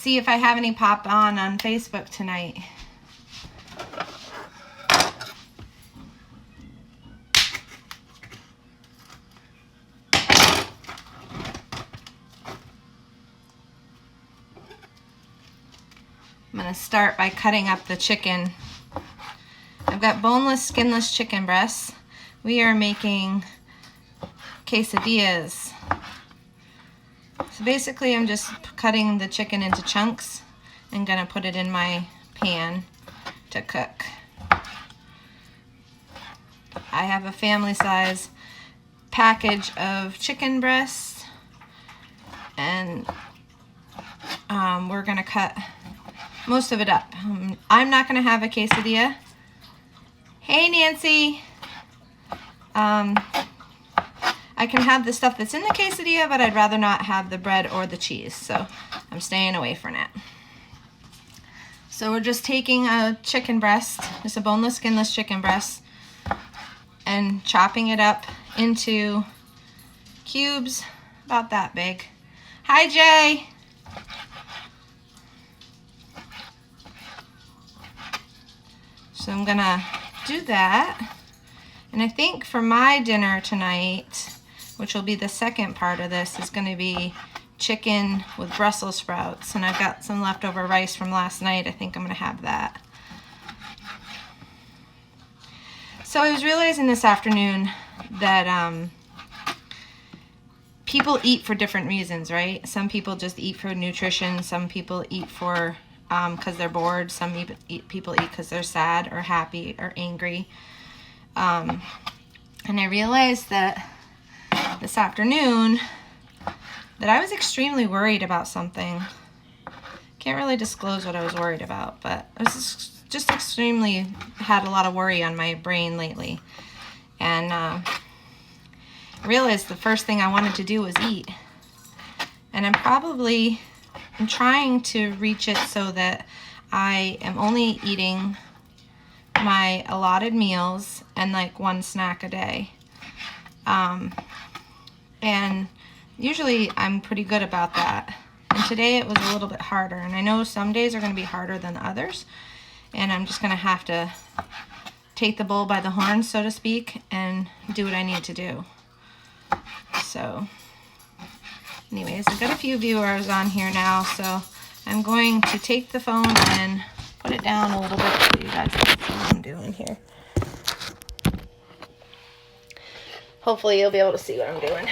See if I have any pop on Facebook tonight. I'm going to start by cutting up the chicken. I've got boneless, skinless chicken breasts. We are making quesadillas. So basically I'm just cutting the chicken into chunks and gonna put it in my pan to cook. I have a family size package of chicken breasts, and we're gonna cut most of it up. I'm not gonna have a quesadilla. Hey Nancy! I can have the stuff that's in the quesadilla, but I'd rather not have the bread or the cheese, so I'm staying away from it. So we're just taking a chicken breast, just a boneless, skinless chicken breast, and chopping it up into cubes about that big. Hi Jay! So I'm gonna do that, and I think for my dinner tonight, which will be the second part of this, is going to be chicken with Brussels sprouts. And I've got some leftover rice from last night. I think I'm going to have that. So I was realizing this afternoon that people eat for different reasons, right? Some people just eat for nutrition. Some people eat for because they're bored. Some people eat because they're sad or happy or angry. And I realized that this afternoon that I was extremely worried about something. Can't really disclose what I was worried about, but I was just extremely had a lot of worry on my brain lately. And realized the first thing I wanted to do was eat. And I'm trying to reach it so that I am only eating my allotted meals and like one snack a day. And usually I'm pretty good about that. And today it was a little bit harder. And I know some days are going to be harder than others. And I'm just going to have to take the bull by the horns, so to speak, and do what I need to do. So, anyways, I've got a few viewers on here now. So I'm going to take the phone and put it down a little bit so you guys can see what I'm doing here. Hopefully you'll be able to see what I'm doing.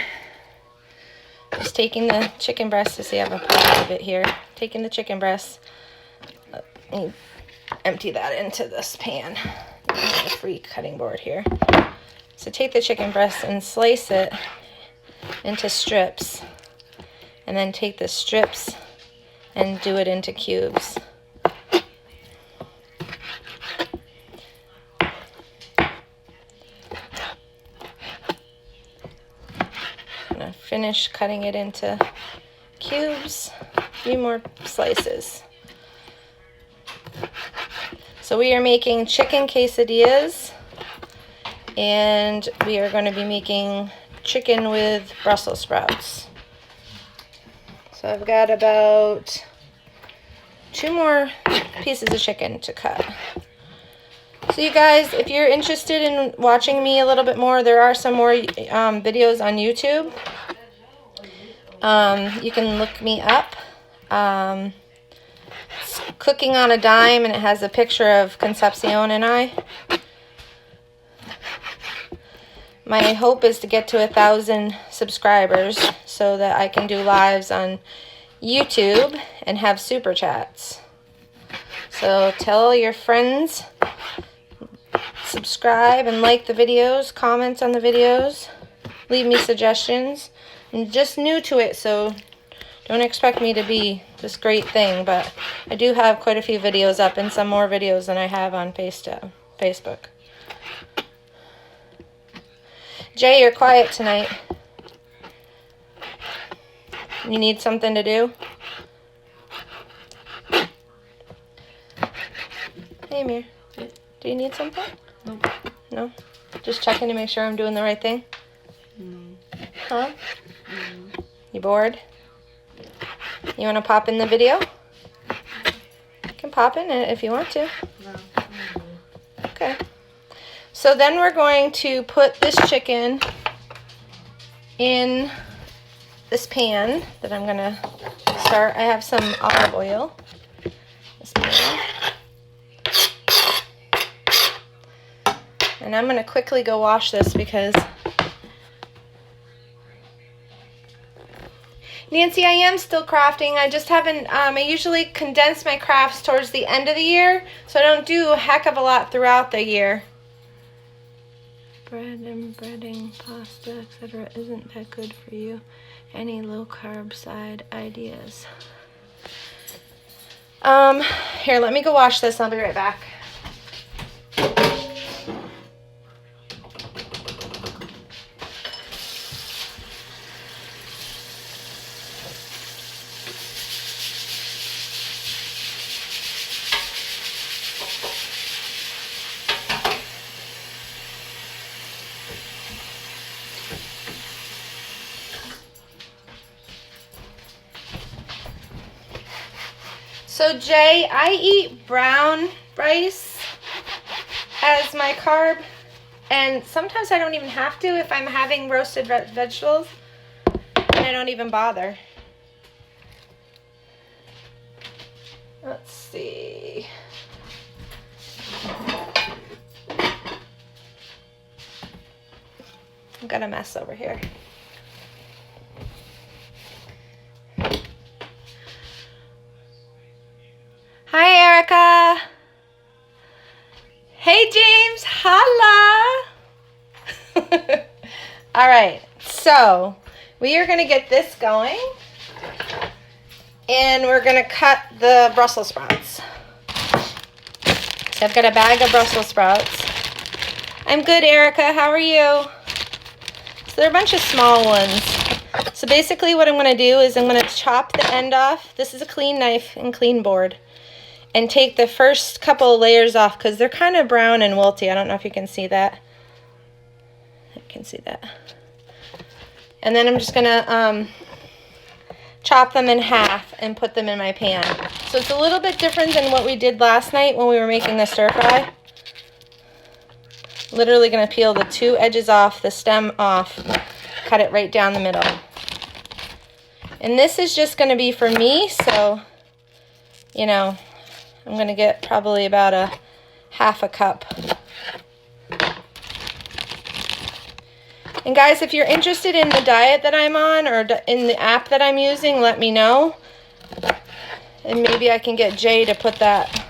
Just taking the chicken breast to see I have a part of it here. Taking the chicken breast, and empty that into this pan. I have a free cutting board here. So take the chicken breast and slice it into strips. And then take the strips and do it into cubes. Finish cutting it into cubes, a few more slices. So we are making chicken quesadillas, and we are going to be making chicken with Brussels sprouts. So I've got about 2 more pieces of chicken to cut. So you guys, if you're interested in watching me a little bit more, there are some more videos on YouTube. You can look me up. It's Cooking on a Dime, and it has a picture of Concepcion and I. My hope is to get to 1,000 subscribers so that I can do lives on YouTube and have super chats. So tell your friends, subscribe and like the videos, comments on the videos, leave me suggestions. I'm just new to it, so don't expect me to be this great thing, but I do have quite a few videos up and some more videos than I have on Facebook. Jay, you're quiet tonight. You need something to do? Hey, Amir. Do you need something? No. No? Just checking to make sure I'm doing the right thing? No. Huh? No. You bored? You want to pop in the video? pop in it if you want to. Okay. So then we're going to put this chicken in this pan that I'm gonna start. I have some olive oil. This pan. And I'm gonna quickly go wash this because Nancy, I am still crafting. I just haven't, I usually condense my crafts towards the end of the year, so I don't do a heck of a lot throughout the year. Bread and breading, pasta, etc. isn't that good for you? Any low carb side ideas? Here, let me go wash this. I'll be right back. So Jay, I eat brown rice as my carb, and sometimes I don't even have to if I'm having roasted vegetables, and I don't even bother. Let's see. I've got a mess over here. Hi, Erica. Hey, James. Holla. All right. So we are going to get this going. And we're going to cut the Brussels sprouts. So I've got a bag of Brussels sprouts. I'm good, Erica. How are you? So they're a bunch of small ones. So basically what I'm going to do is I'm going to chop the end off. This is a clean knife and clean board. And take the first couple of layers off because they're kind of brown and wilty. I don't know if you can see that. I can see that. And then I'm just going to chop them in half and put them in my pan. So it's a little bit different than what we did last night when we were making the stir fry. Literally going to peel the two edges off, the stem off, cut it right down the middle. And this is just going to be for me, so, you know, I'm going to get probably about a half a cup. And guys, if you're interested in the diet that I'm on or in the app that I'm using, let me know. And maybe I can get Jay to put that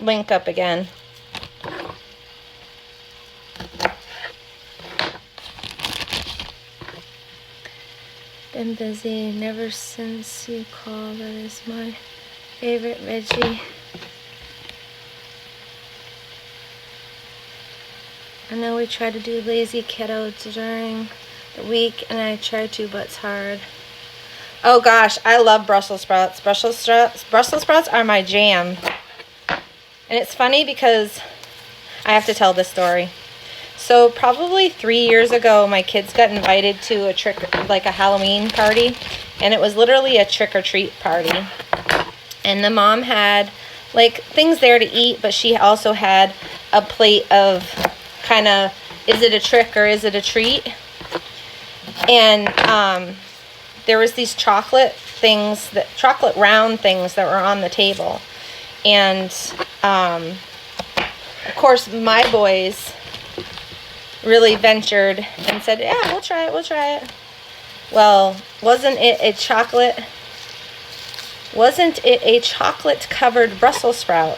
link up again. Been busy, never since you called. That is my favorite veggie. I know we try to do lazy keto during the week, and I try to, but it's hard. Oh gosh, I love Brussels sprouts. Brussels sprouts are my jam. And it's funny because I have to tell this story. So probably 3 years ago, my kids got invited to a Halloween party, and it was literally a trick-or-treat party. And the mom had like things there to eat, but she also had a plate of kind of, is it a trick or is it a treat? And there was these chocolate round things that were on the table. And of course my boys really ventured and said, yeah, we'll try it. Well, wasn't it a chocolate covered Brussels sprout?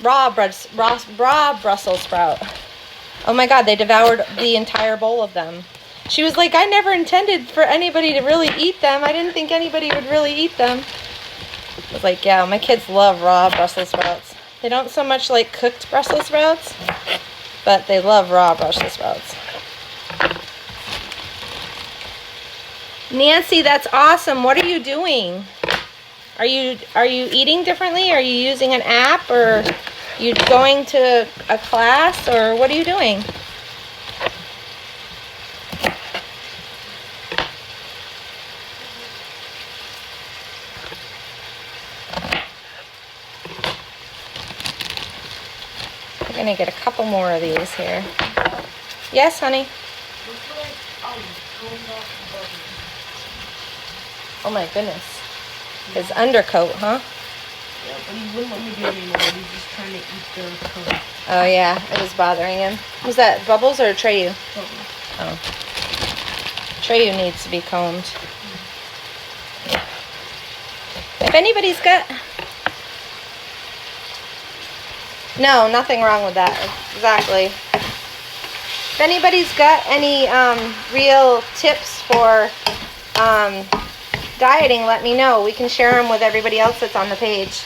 Raw Brussels sprout. Oh my God, they devoured the entire bowl of them. She was like, I never intended for anybody to really eat them. I didn't think anybody would really eat them. I was like, yeah, my kids love raw Brussels sprouts. They don't so much like cooked Brussels sprouts, but they love raw Brussels sprouts. Nancy, that's awesome. What are you doing? Are you eating differently? Are you using an app, or you going to a class, or what are you doing? We're gonna get a couple more of these here. Yes, honey? Oh my goodness. His undercoat, huh? Yeah, but he wouldn't let me do it anymore. He's just trying to eat the coat. Oh yeah, it was bothering him. Was that Bubbles or Treyu? Bubbles. Oh. Treyu needs to be combed. If anybody's got... No, nothing wrong with that. Exactly. If anybody's got any real tips for dieting, let me know. We can share them with everybody else that's on the page.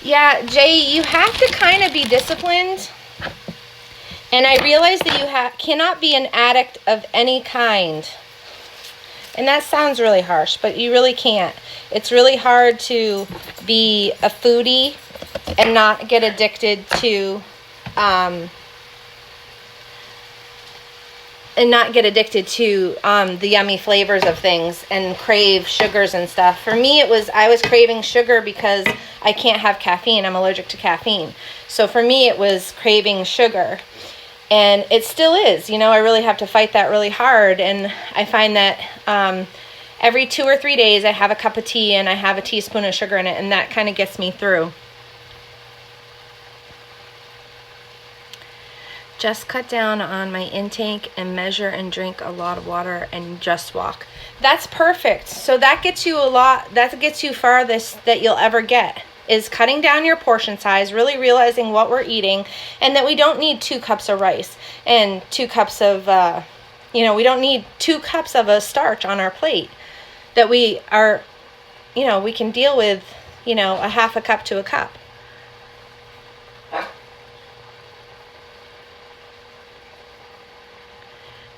Yeah, Jay, you have to kind of be disciplined. And I realize that you cannot be an addict of any kind. And that sounds really harsh, but you really can't. It's really hard to be a foodie and not get addicted to the yummy flavors of things and crave sugars and stuff. For me, I was craving sugar because I can't have caffeine. I'm allergic to caffeine. So for me, it was craving sugar. And it still is, I really have to fight that really hard. And I find that every 2 or 3 days I have a cup of tea and I have a teaspoon of sugar in it, and that kind of gets me through. Just cut down on my intake and measure and drink a lot of water and just walk. That's perfect. So that gets you farthest that you'll ever get, is cutting down your portion size, really realizing what we're eating, and that we don't need 2 cups of rice and 2 cups of, we don't need 2 cups of a starch on our plate. That we are, we can deal with, a half a cup to a cup.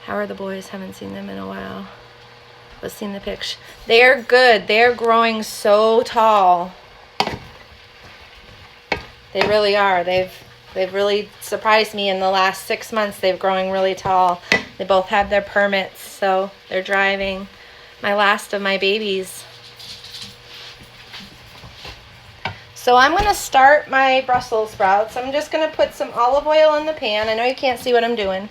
How are the boys? Haven't seen them in a while. Let's see the picture. They're good. They're growing so tall. They really are. They've really surprised me in the last 6 months. They're growing really tall. They both have their permits, so they're driving. My last of my babies. So I'm going to start my Brussels sprouts. I'm just going to put some olive oil in the pan. I know you can't see what I'm doing.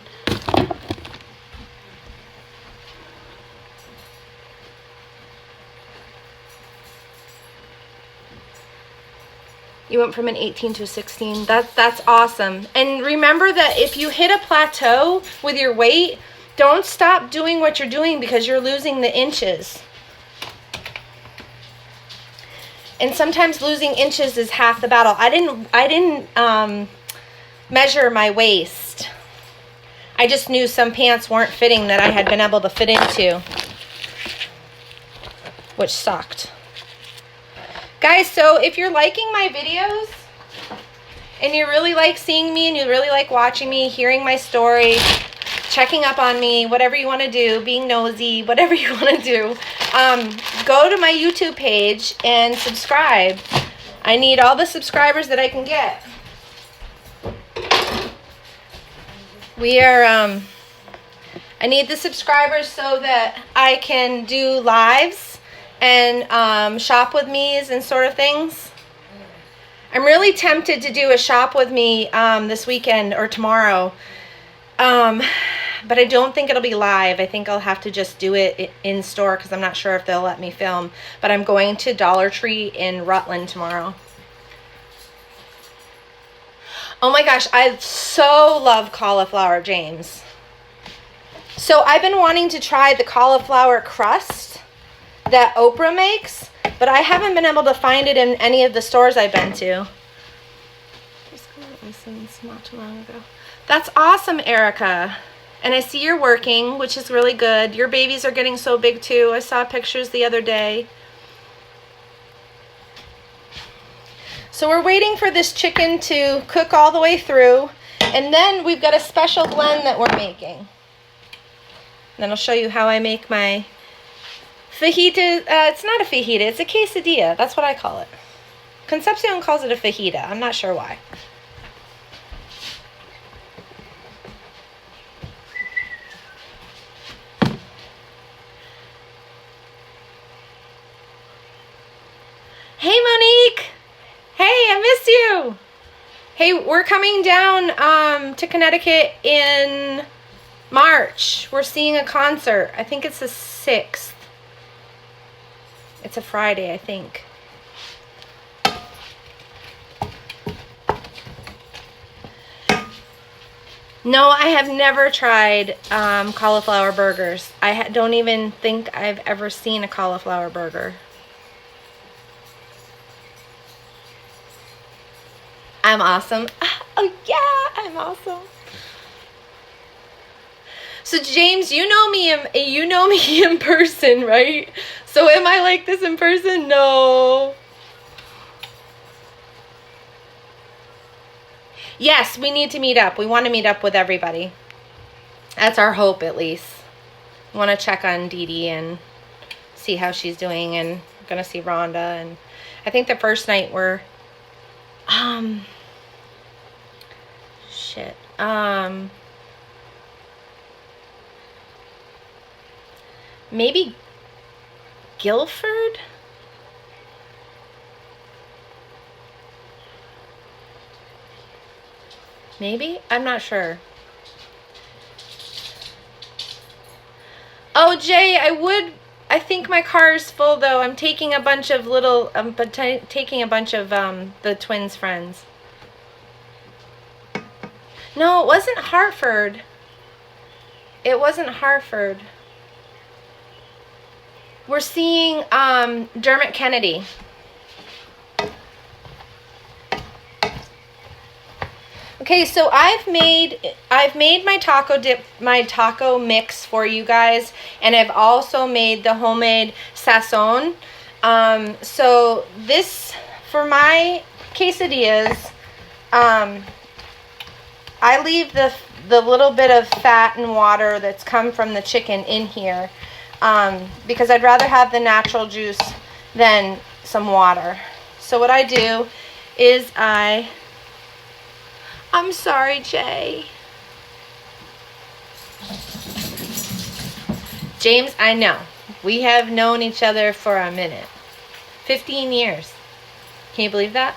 You went from an 18 to a 16. That's awesome. And remember that if you hit a plateau with your weight, don't stop doing what you're doing because you're losing the inches. And sometimes losing inches is half the battle. I didn't measure my waist. I just knew some pants weren't fitting that I had been able to fit into, which sucked. Guys, so if you're liking my videos and you really like seeing me and you really like watching me, hearing my story, checking up on me, whatever you want to do, being nosy, whatever you want to do, go to my YouTube page and subscribe. I need all the subscribers that I can get. I need the subscribers so that I can do lives and shop with me's and sort of things. I'm really tempted to do a shop with me this weekend or tomorrow, but I don't think it'll be live. I think I'll have to just do it in store because I'm not sure if they'll let me film. But I'm going to Dollar Tree in Rutland tomorrow. Oh my gosh, I so love cauliflower, James. So I've been wanting to try the cauliflower crust that Oprah makes, but I haven't been able to find it in any of the stores I've been to. Just lessons not too long ago. That's awesome, Erica. And I see you're working, which is really good. Your babies are getting so big too. I saw pictures the other day. So we're waiting for this chicken to cook all the way through, and then we've got a special blend that we're making. And then I'll show you how I make my fajita. It's not a fajita, it's a quesadilla. That's what I call it. Concepcion calls it a fajita. I'm not sure why. miss you. Hey, we're coming down to Connecticut in March. We're seeing a concert. I think it's the 6th. It's a Friday, I think. No, I have never tried cauliflower burgers. I don't even think I've ever seen a cauliflower burger. I'm awesome. Oh yeah, I'm awesome. So James, you know me in person, right? So am I like this in person? No. Yes, we need to meet up. We want to meet up with everybody. That's our hope, at least. We want to check on Dee Dee and see how she's doing, and we're gonna see Rhonda. And I think the first night we're maybe Guilford? Maybe? I'm not sure. Oh, Jay, I think my car is full, though. I'm taking a bunch of the twins' friends. No, it wasn't Hartford. It wasn't Hartford. We're seeing Dermot Kennedy. Okay, so I've made my taco mix for you guys, and I've also made the homemade sazon. So this, for my quesadillas, I leave the little bit of fat and water that's come from the chicken in here, because I'd rather have the natural juice than some water. So what I do is I'm sorry, Jay. James, I know. We have known each other for a minute. 15 years. Can you believe that?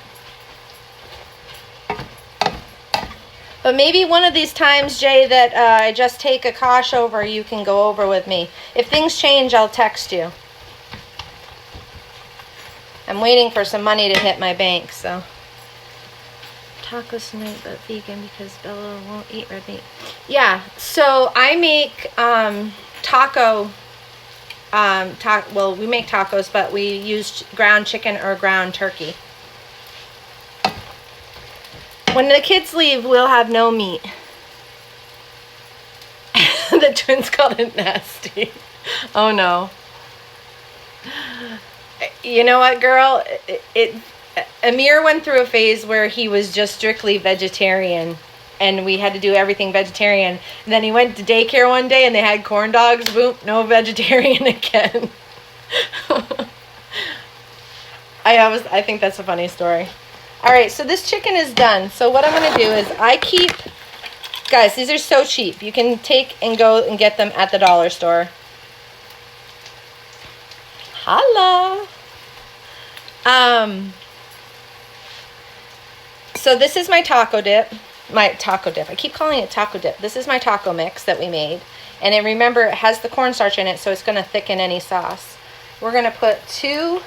But maybe one of these times, Jay, that I just take a Kosh over, you can go over with me. If things change, I'll text you. I'm waiting for some money to hit my bank, so. Tacos tonight, but vegan because Bella won't eat red meat. Yeah, so I make well, we make tacos, but we use ground chicken or ground turkey. When the kids leave, we'll have no meat. The twins called it nasty. Oh no. You know what, girl? Amir went through a phase where he was just strictly vegetarian, and we had to do everything vegetarian. And then he went to daycare one day and they had corn dogs. Boom, no vegetarian again. I think that's a funny story. All right, so this chicken is done. So what I'm going to do is guys, these are so cheap. You can take and go and get them at the dollar store. Holla. So this is my taco dip. I keep calling it taco dip. This is my taco mix that we made. And then remember, it has the cornstarch in it, so it's going to thicken any sauce. We're going to put 2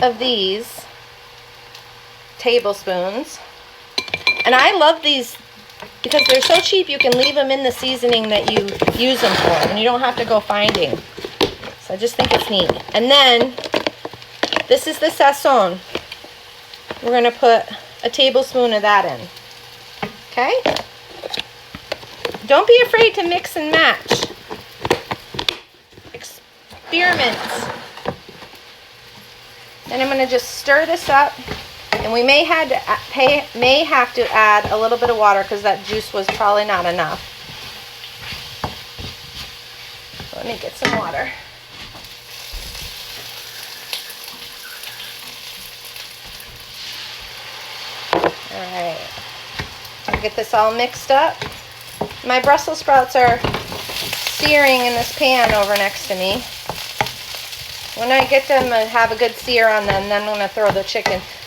of these tablespoons. And I love these because they're so cheap, you can leave them in the seasoning that you use them for, and you don't have to go finding. So I just think it's neat. And then, this is the sazon. We're going to put a tablespoon of that in. Okay? Don't be afraid to mix and match. Experiment. Then I'm going to just stir this up. And we may have to add a little bit of water because that juice was probably not enough. So let me get some water. Alright, I'll get this all mixed up. My Brussels sprouts are searing in this pan over next to me. When I get them, I have a good sear on them, then I'm going to throw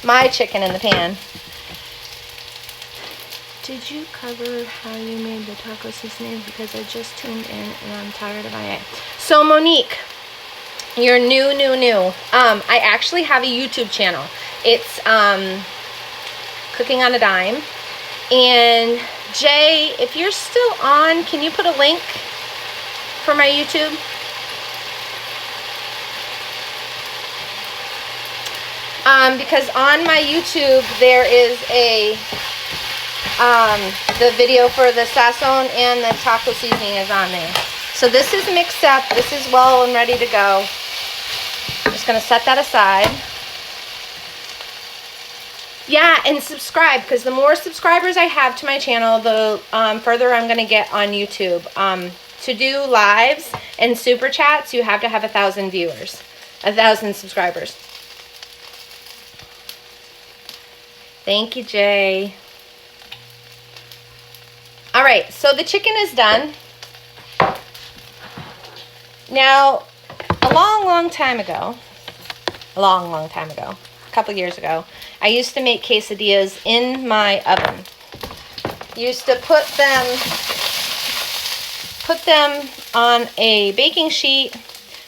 my chicken in the pan. Did you cover how you made the taco seasoning? Because I just tuned in and I'm tired of IA. So Monique, you're new. I actually have a YouTube channel. It's Cooking on a Dime. And Jay, if you're still on, can you put a link for my YouTube? Because on my YouTube there is a the video for the sazon and the taco seasoning is on there. So this is mixed up. This is well and ready to go. I'm just gonna set that aside. Yeah, and subscribe, because the more subscribers I have to my channel, the further I'm gonna get on YouTube. To do lives and super chats, you have to have 1,000 viewers, 1,000 subscribers. Thank you, Jay. All right, so the chicken is done. Now, a long time ago, a couple years ago, I used to make quesadillas in my oven. Used to put them on a baking sheet,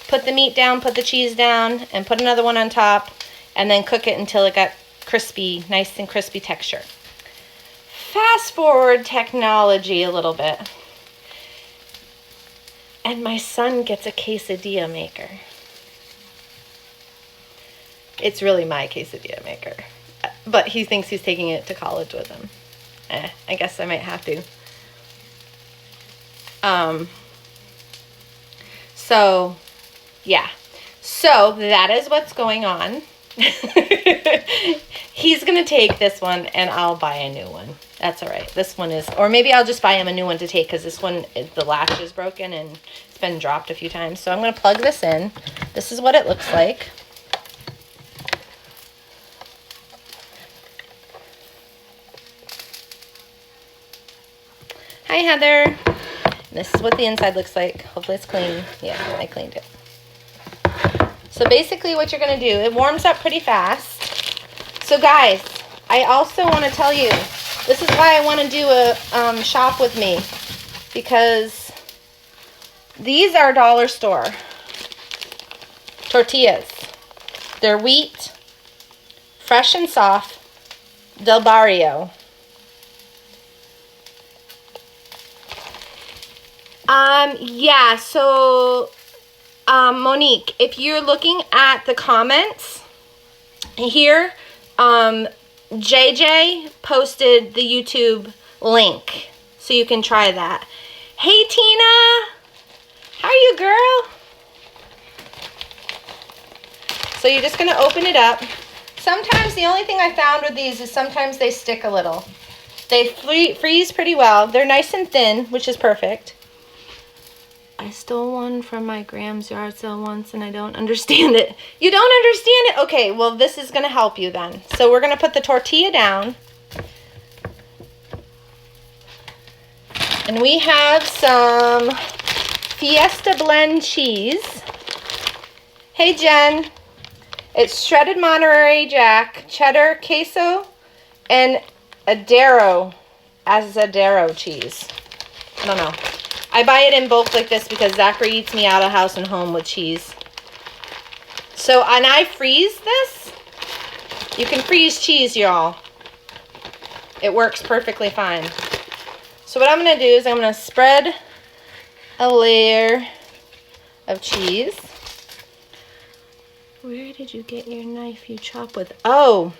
put the meat down, put the cheese down, and put another one on top, and then cook it until it got crispy, nice and crispy texture. Fast forward technology a little bit, and my son gets a quesadilla maker. It's really my quesadilla maker, but he thinks he's taking it to college with him. I guess I might have to. So yeah, so that is what's going on. He's gonna take this one and I'll buy a new one. That's all right. This one is, or maybe I'll just buy him a new one to take, because this one, the latch is broken and it's been dropped a few times. So I'm gonna plug this in. This is what it looks like. Hi, Heather. This is what the inside looks like. Hopefully it's clean. Yeah, I cleaned it. So basically what you're going to do, it warms up pretty fast. So guys, I also want to tell you, this is why I want to do a shop with me. Because these are dollar store tortillas. They're wheat, fresh and soft, Del Barrio. Yeah, so, Monique, if you're looking at the comments here, JJ posted the YouTube link, so you can try that. Hey, Tina! How are you, girl? So you're just gonna open it up. Sometimes the only thing I found with these is sometimes they stick a little. They freeze pretty well. They're nice and thin, which is perfect. I stole one from my Graham's yard sale once and I don't understand it. You don't understand it? Okay, well this is going to help you then. So we're going to put the tortilla down. And we have some Fiesta Blend cheese. Hey Jen. It's shredded Monterey Jack, cheddar, queso, and Adero cheese. I don't know. I buy it in bulk like this because Zachary eats me out of house and home with cheese. So, and I freeze this. You can freeze cheese, y'all. It works perfectly fine. So what I'm going to do is I'm going to spread a layer of cheese. Where did you get your knife you chop with? Oh.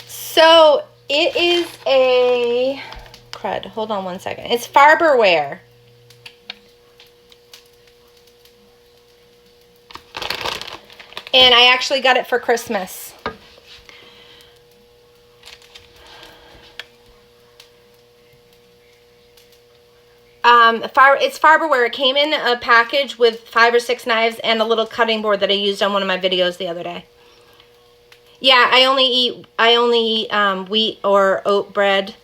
So, it is a... crud. Hold on one second. It's Farberware. And I actually got it for Christmas. It's Farberware. It came in a package with 5 or 6 knives and a little cutting board that I used on one of my videos the other day. Yeah, I only eat wheat or oat bread.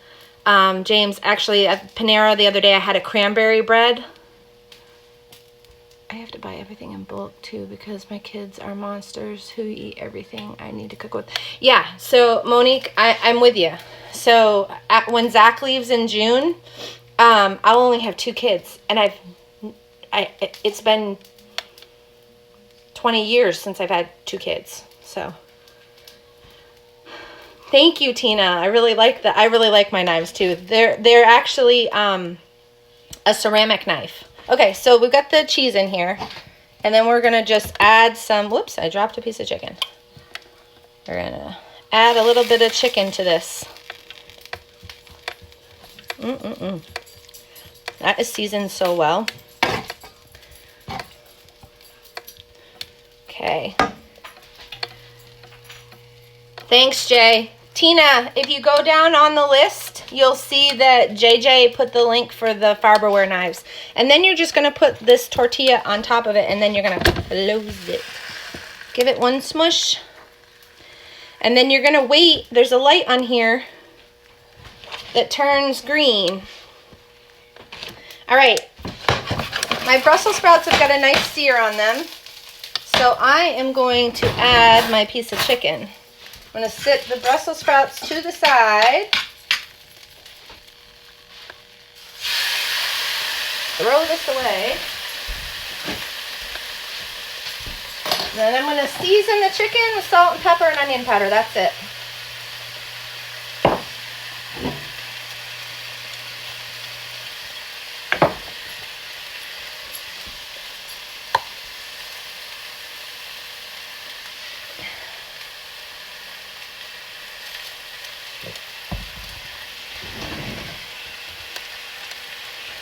James, actually at Panera the other day I had a cranberry bread. I I have to buy everything in bulk too because my kids are monsters who eat everything I need to cook with. Yeah, so Monique, I'm with you. So when Zach leaves in June, I'll only have 2 kids, and it's been 20 years since I've had 2 kids. So thank you, Tina. I really like that. I really like my knives too. They're actually a ceramic knife. Okay, so we've got the cheese in here, and then we're gonna just add some, whoops, I dropped a piece of chicken. We're gonna add a little bit of chicken to this. That is seasoned so well. Okay. Thanks, Jay. Tina, if you go down on the list, you'll see that JJ put the link for the Farberware knives. And then you're just going to put this tortilla on top of it, and then you're going to close it. Give it one smush. And then you're going to wait. There's a light on here that turns green. All right. My Brussels sprouts have got a nice sear on them. So I am going to add my piece of chicken. I'm going to sit the Brussels sprouts to the side. Throw this away. Then I'm going to season the chicken with salt and pepper and onion powder. That's it.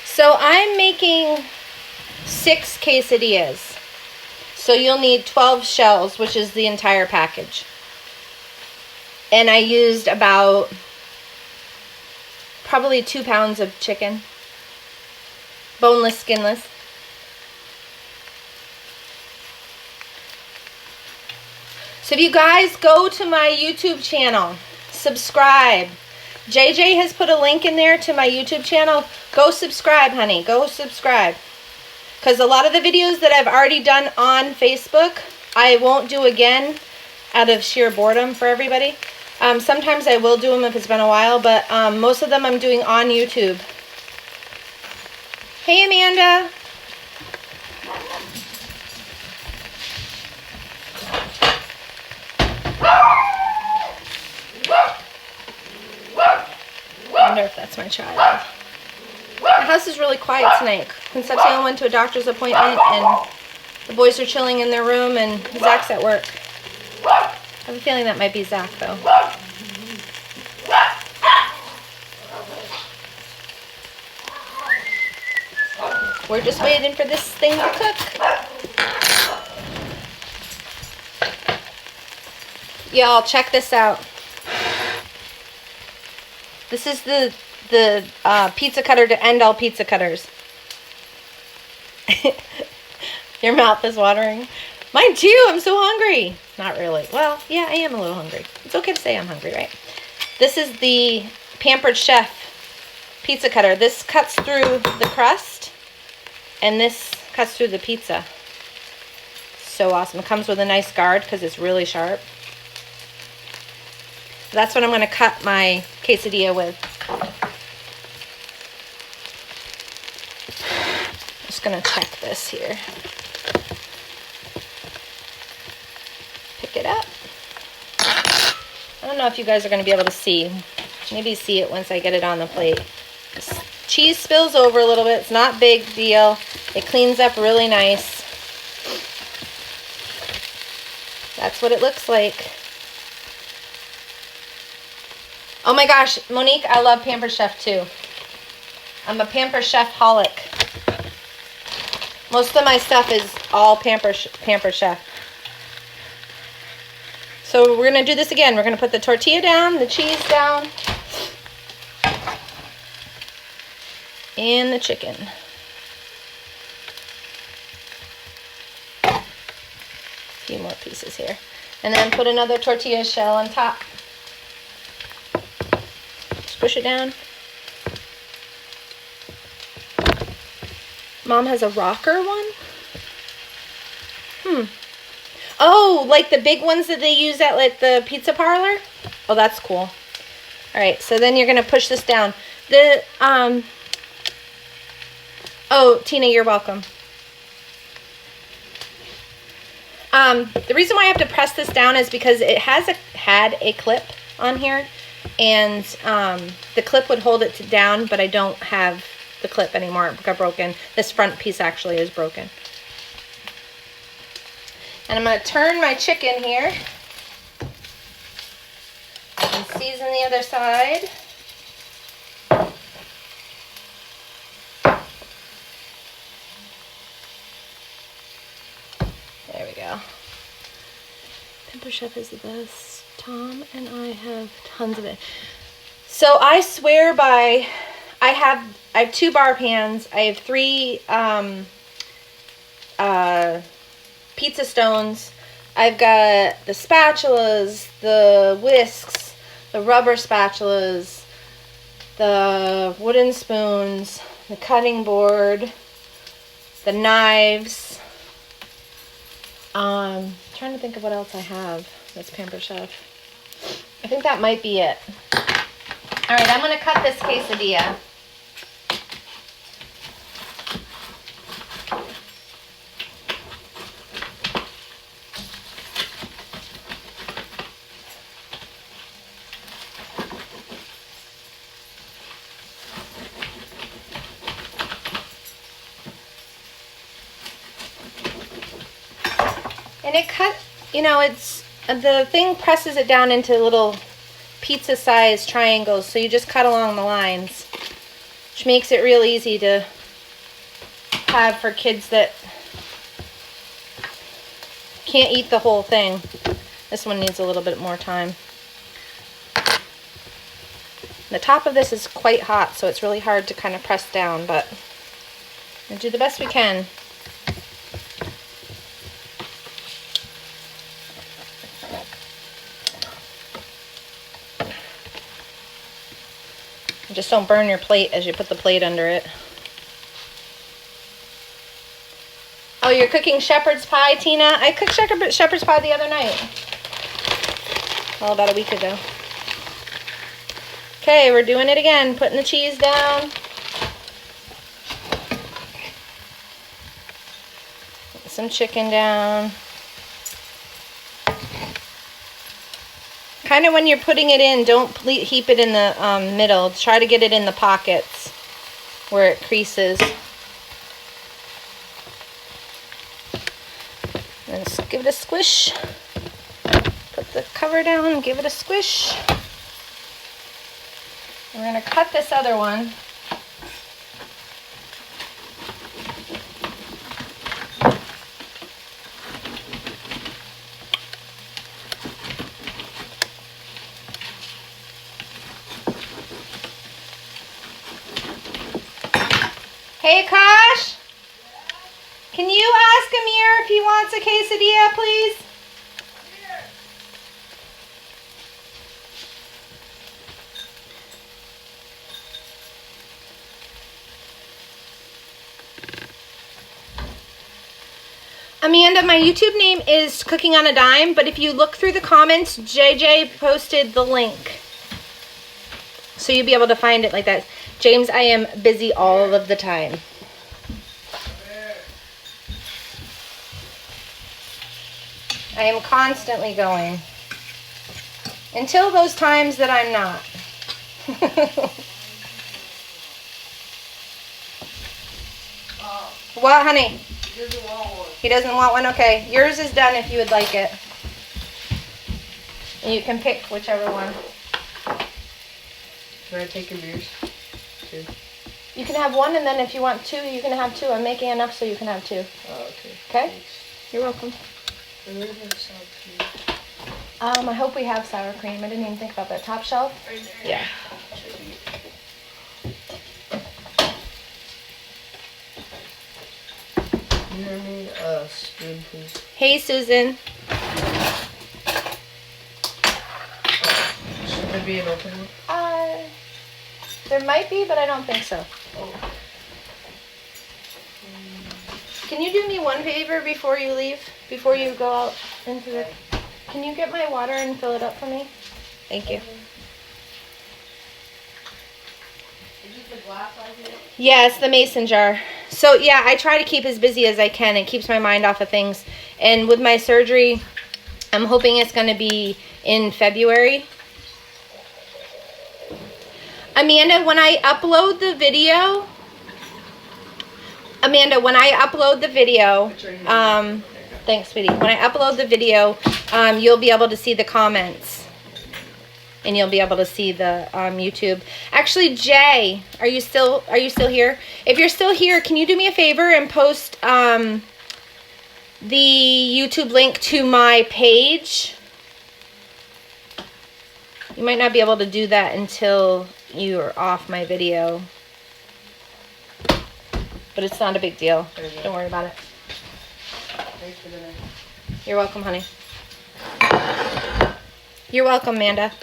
So I'm making 6 quesadillas. So you'll need 12 shells, which is the entire package. And I used about probably 2 pounds of chicken. Boneless, skinless. So if you guys go to my YouTube channel, subscribe. JJ has put a link in there to my YouTube channel. Go subscribe, honey. Go subscribe. Because a lot of the videos that I've already done on Facebook, I won't do again out of sheer boredom for everybody. Sometimes I will do them if it's been a while, but most of them I'm doing on YouTube. Hey, Amanda. I wonder if that's my child. The house is really quiet tonight. Concepcion went to a doctor's appointment, and the boys are chilling in their room, and Zach's at work. I have a feeling that might be Zach, though. We're just waiting for this thing to cook. Y'all, check this out. This is the pizza cutter to end all pizza cutters. Your mouth is watering. Mine too. I'm so hungry. Not really. Well, yeah, I am a little hungry. It's okay to say I'm hungry, right? This is the Pampered Chef pizza cutter. This cuts through the crust, and this cuts through the pizza. So awesome. It comes with a nice guard because it's really sharp. That's what I'm going to cut my quesadilla with. Just going to check this here. Pick it up. I don't know if you guys are going to be able to see. Maybe see it once I get it on the plate. This cheese spills over a little bit. It's not a big deal. It cleans up really nice. That's what it looks like. Oh my gosh, Monique, I love Pampered Chef too. I'm a Pampered Chef holic. Most of my stuff is all Pampered Chef. So we're going to do this again. We're going to put the tortilla down, the cheese down, and the chicken. A few more pieces here. And then put another tortilla shell on top. Push it down. Mom has a rocker one. Oh, like the big ones that they use at like the pizza parlor? Oh, that's cool. All right, so then you're gonna push this down. Oh, Tina, you're welcome. The reason why I have to press this down is because it had a clip on here, and the clip would hold it down, but I don't have the clip anymore. It got broken. This front piece actually is broken. And I'm going to turn my chicken here and season the other side. There we go. Pamper Chef is the best. Tom and I have tons of it. So I swear by, I have 2 bar pans. I have 3 pizza stones. I've got the spatulas, the whisks, the rubber spatulas, the wooden spoons, the cutting board, the knives. Trying to think of what else I have that's Pamper Chef. I think that might be it. All right, I'm going to cut this quesadilla. And it cut, it's, the thing presses it down into little pizza-sized triangles, so you just cut along the lines, which makes it real easy to have for kids that can't eat the whole thing. This one needs a little bit more time. The top of this is quite hot, so it's really hard to kind of press down, but we'll do the best we can. Just don't burn your plate as you put the plate under it. Oh, you're cooking shepherd's pie, Tina? I cooked shepherd's pie the other night. Well, about a week ago. Okay, we're doing it again. Putting the cheese down. Some chicken down. Kind of when you're putting it in, don't heap it in the middle. Try to get it in the pockets where it creases. And just give it a squish. Put the cover down and give it a squish. We're going to cut this other one. Hey, Kosh, can you ask Amir if he wants a quesadilla, please? Amanda, my YouTube name is Cooking on a Dime, but if you look through the comments, JJ posted the link. So you'll be able to find it like that. James, I am busy all of the time. I am constantly going. Until those times that I'm not. What, honey? He doesn't want one. He doesn't want one? Okay. Yours is done if you would like it. And you can pick whichever one. Can I take yours? Two. You can have one, and then if you want 2, you can have 2. I'm making enough so you can have 2. Oh, okay. Okay? Thanks. You're welcome. And where do I have sour cream? I hope we have sour cream. I didn't even think about that. Top shelf? Right there. Yeah. You hear me? Spoon, please. Hey, Susan. Should there be an open one? There might be, but I don't think so. Oh. Can you do me one favor before you leave? before you go out into the... Can you get my water and fill it up for me? Thank you. Is this the glass right here? Yeah, it's the mason jar. So yeah, I try to keep as busy as I can. It keeps my mind off of things. And with my surgery, I'm hoping it's going to be in February. Amanda, when I upload the video, thanks, sweetie. When I upload the video, you'll be able to see the comments. And you'll be able to see the YouTube. Actually, Jay, are you still here? If you're still here, can you do me a favor and post the YouTube link to my page? You might not be able to do that until you are off my video. But it's not a big deal. Don't worry about it. Thanks for dinner. You're welcome, honey. You're welcome, Amanda.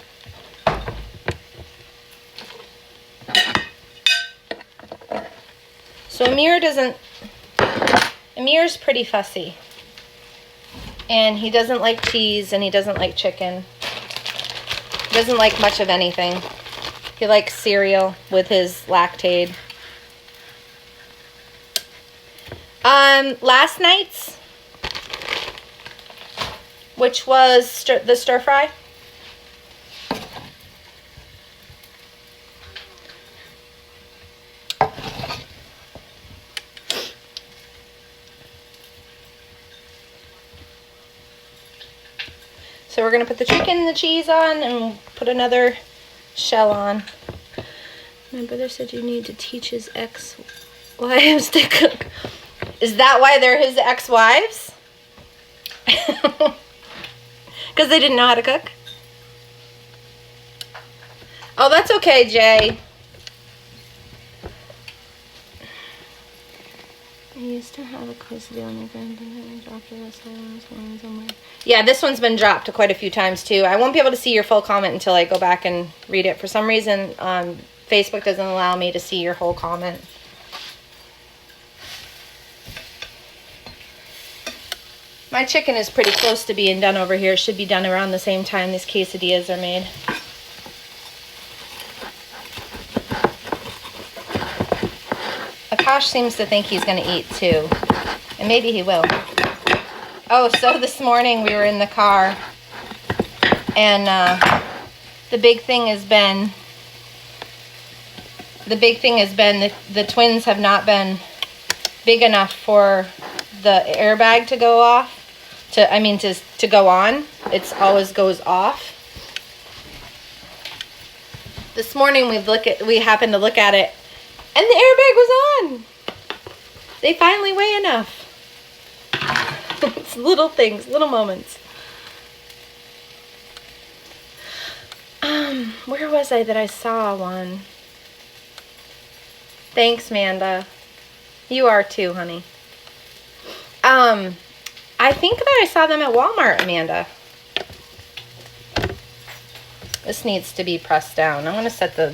So Amir's pretty fussy. And he doesn't like cheese and he doesn't like chicken. He doesn't like much of anything. He likes cereal with his Lactaid. Last night's, which was the stir fry. So we're going to put the chicken and the cheese on and put another shell on. My brother said you need to teach his ex-wives to cook. Is that why they're his ex-wives? Because they didn't know how to cook? Oh, that's okay, Jay. I used to have a quesadilla on the ground and I dropped it somewhere. Yeah, this one's been dropped quite a few times too. I won't be able to see your full comment until I go back and read it. For some reason, Facebook doesn't allow me to see your whole comment. My chicken is pretty close to being done over here. It should be done around the same time these quesadillas are made. Akash seems to think he's going to eat too. And maybe he will. Oh, so this morning we were in the car. And the big thing has been the twins have not been big enough for the airbag to go off. To go on. It always goes off. This morning we happened to look at it and the airbag was on. They finally weigh enough. It's little things, little moments. Where was I that I saw one? Thanks, Manda. You are too, honey. I think that I saw them at Walmart, Amanda. This needs to be pressed down. I'm going to set the...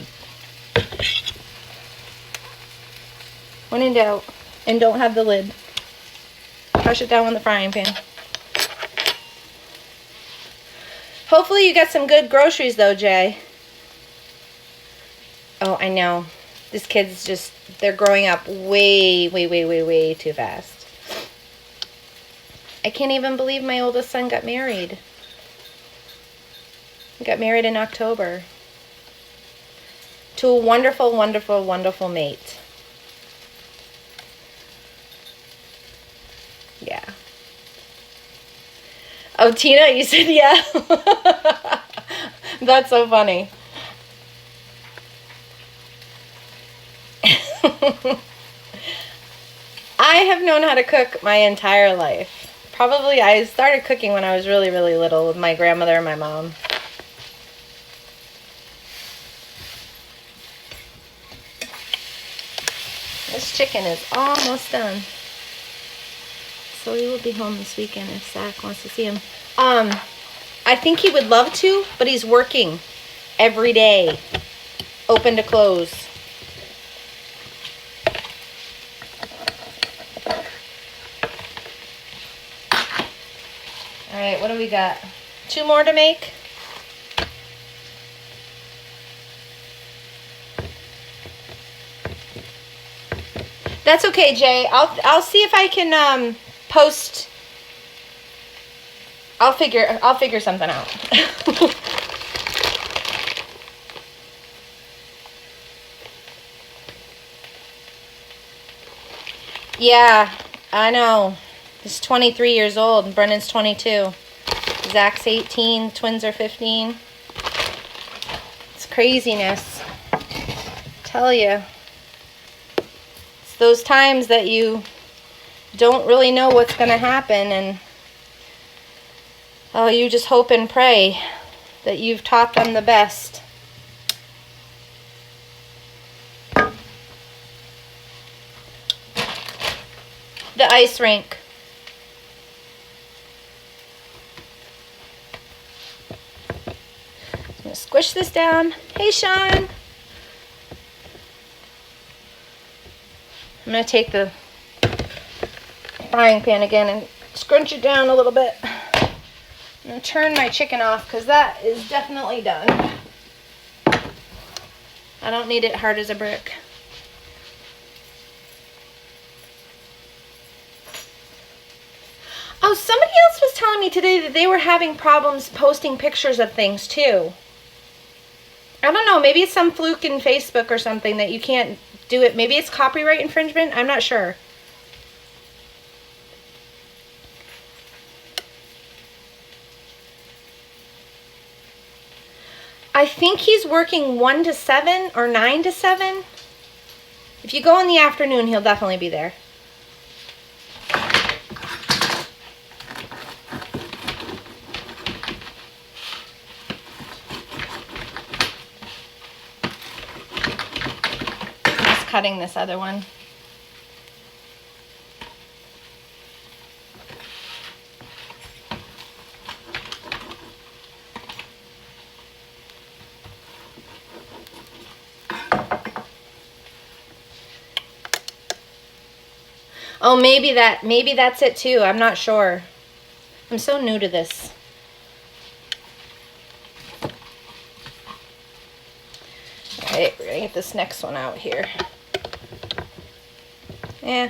When in doubt, and don't have the lid. Push it down on the frying pan. Hopefully you got some good groceries though, Jay. Oh, I know. These kids just, they're growing up way too fast. I can't even believe my oldest son got married. He got married in October. To a wonderful mate. Yeah. Oh, Tina, you said yeah. That's so funny. I have known how to cook my entire life. Probably I started cooking when I was really little with my grandmother and my mom. This chicken is almost done. So he will be home this weekend if Zach wants to see him. I think he would love to, but he's working every day, open to close. All right, what do we got? 2 more to make? That's okay, Jay. I'll see if I can post. I'll figure something out. Yeah, I know. He's 23 years old and Brennan's 22. Zach's 18, twins are 15. It's craziness. Tell you. It's those times that you don't really know what's going to happen, and oh, you just hope and pray that you've taught them the best. The ice rink. I'm going to squish this down. Hey, Sean. I'm going to take the frying pan again and scrunch it down a little bit. I'm going to turn my chicken off because that is definitely done. I don't need it hard as a brick. Oh, somebody else was telling me today that they were having problems posting pictures of things too. I don't know, maybe it's some fluke in Facebook or something that you can't do it. Maybe it's copyright infringement. I'm not sure. I think he's working 1 to 7 or 9 to 7. If you go in the afternoon, he'll definitely be there. Just cutting this other one. Oh, maybe that's it too. I'm not sure. I'm so new to this. Okay, we're gonna get this next one out here. Yeah,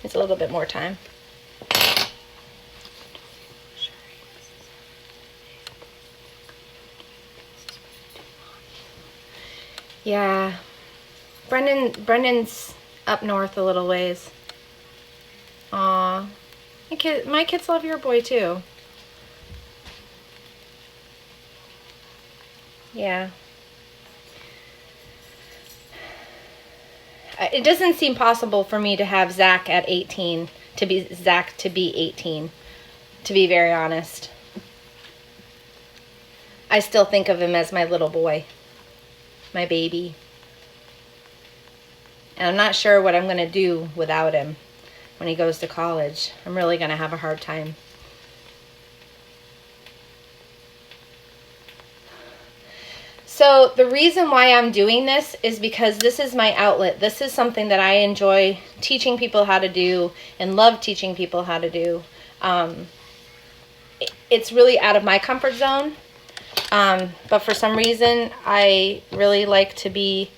it's a little bit more time. Yeah, Brendan's up north a little ways. Aw, my kids love your boy too. Yeah. It doesn't seem possible for me to have Zach at 18, to be 18, to be very honest. I still think of him as my little boy, my baby. And I'm not sure what I'm going to do without him when he goes to college. I'm really going to have a hard time. So the reason why I'm doing this is because this is my outlet. This is something that I enjoy teaching people how to do and love teaching people how to do. It's really out of my comfort zone. But for some reason, I really like to be,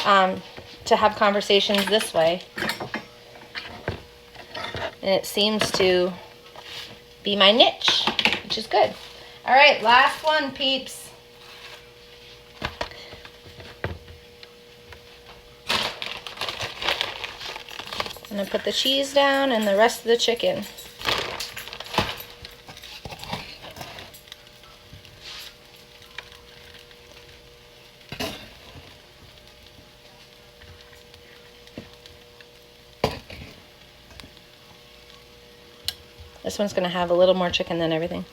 to have conversations this way. And it seems to be my niche, which is good. All right, last one, peeps. I'm going to put the cheese down and the rest of the chicken. This one's going to have a little more chicken than everything.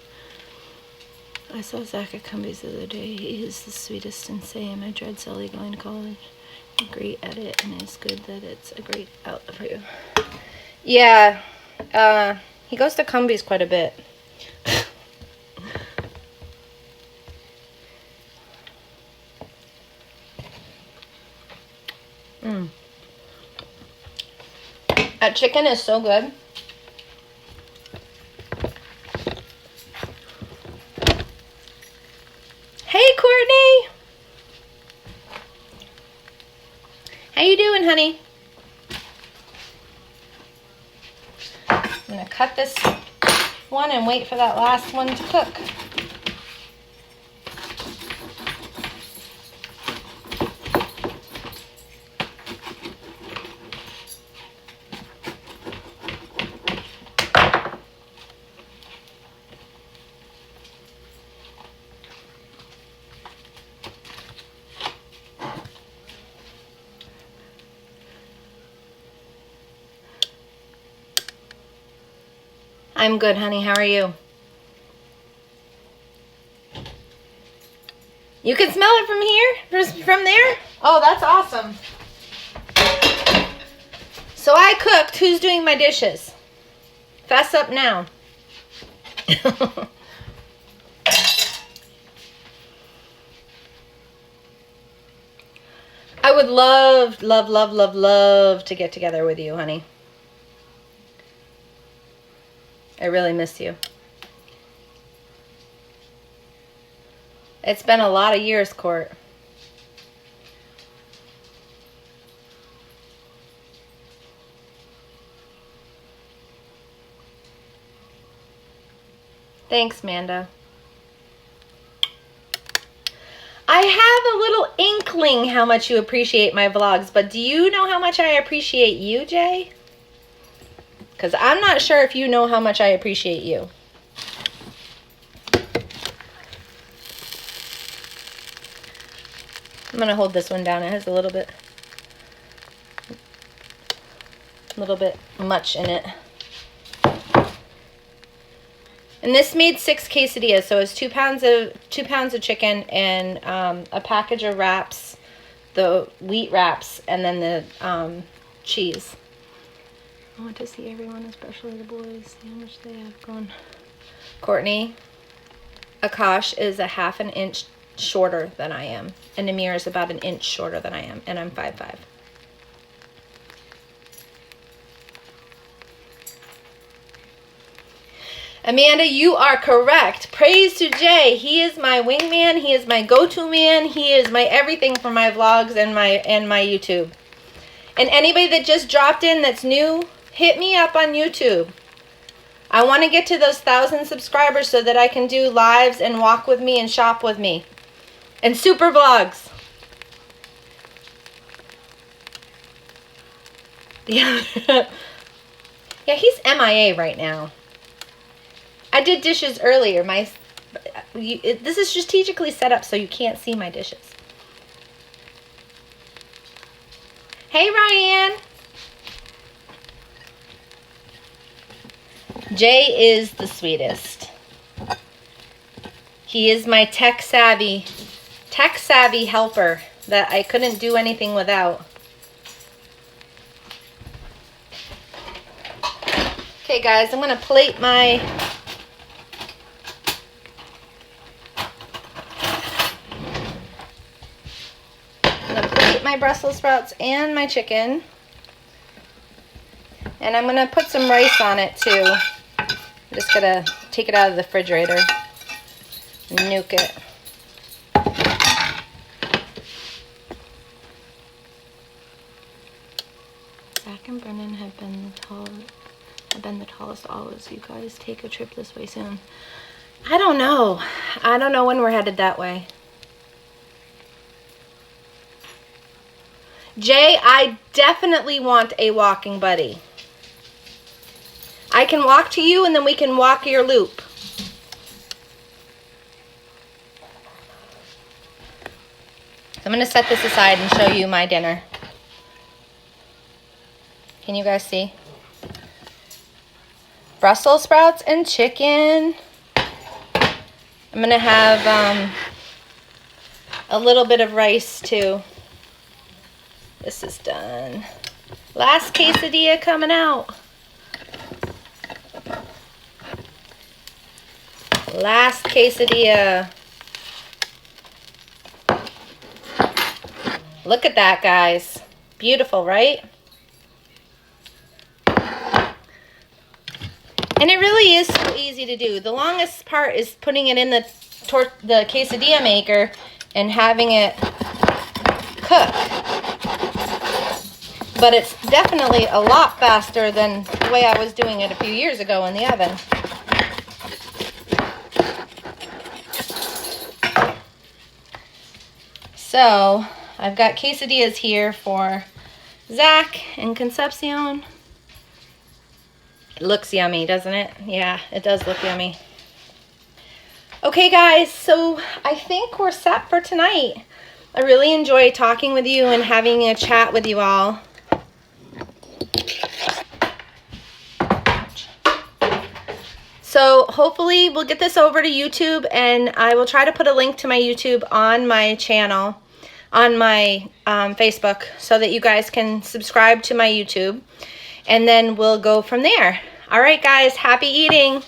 I saw Zach at Cumbies the other day. He is the sweetest and same. I dread Sally going to college. Great at it, and it's good that it's a great outlet for you. Yeah, he goes to Cumbies quite a bit. That chicken is so good. I'm gonna cut this one and wait for that last one to cook. I'm good, honey. How are you? You can smell it from here? From there? Oh, that's awesome. So I cooked. Who's doing my dishes? Fess up now. I would love, love, love, love, love to get together with you, honey. I really miss you. It's been a lot of years, Court. Thanks, Manda. I have a little inkling how much you appreciate my vlogs, but do you know how much I appreciate you, Jay? Because I'm not sure if you know how much I appreciate you. I'm going to hold this one down. It has a little bit much in it. And this made 6 quesadillas, so it's 2 pounds of chicken and a package of wraps, the wheat wraps, and then the cheese. I want to see everyone, especially the boys, see how much they have gone. Courtney, Akash is a half an inch shorter than I am, and Namir is about an inch shorter than I am, and I'm 5'5". Amanda, you are correct. Praise to Jay. He is my wingman. He is my go-to man. He is my everything for my vlogs and my YouTube. And anybody that just dropped in that's new, hit me up on YouTube. I want to get to those 1,000 subscribers so that I can do lives and walk with me and shop with me. And super vlogs. Yeah. Yeah, he's MIA right now. I did dishes earlier. This is strategically set up so you can't see my dishes. Hey, Ryan. Jay is the sweetest. He is my tech savvy helper that I couldn't do anything without. Okay, guys, I'm going to plate my... my Brussels sprouts and my chicken, and I'm gonna put some rice on it too. I'm just gonna take it out of the refrigerator and nuke it. Zach and Brennan have been the tallest always. You guys take a trip this way soon. I don't know when we're headed that way. Jay, I definitely want a walking buddy. I can walk to you and then we can walk your loop. I'm going to set this aside and show you my dinner. Can you guys see? Brussels sprouts and chicken. I'm going to have a little bit of rice too. This is done. Last quesadilla coming out. Last quesadilla. Look at that, guys. Beautiful, right? And it really is so easy to do. The longest part is putting it in the quesadilla maker and having it cook. But it's definitely a lot faster than the way I was doing it a few years ago in the oven. So I've got quesadillas here for Zach and Concepcion. It looks yummy, doesn't it? Yeah, it does look yummy. Okay, guys, so I think we're set for tonight. I really enjoy talking with you and having a chat with you all. So hopefully we'll get this over to YouTube, and I will try to put a link to my YouTube on my channel, on my Facebook, so that you guys can subscribe to my YouTube, and then we'll go from there. All right, guys, happy eating.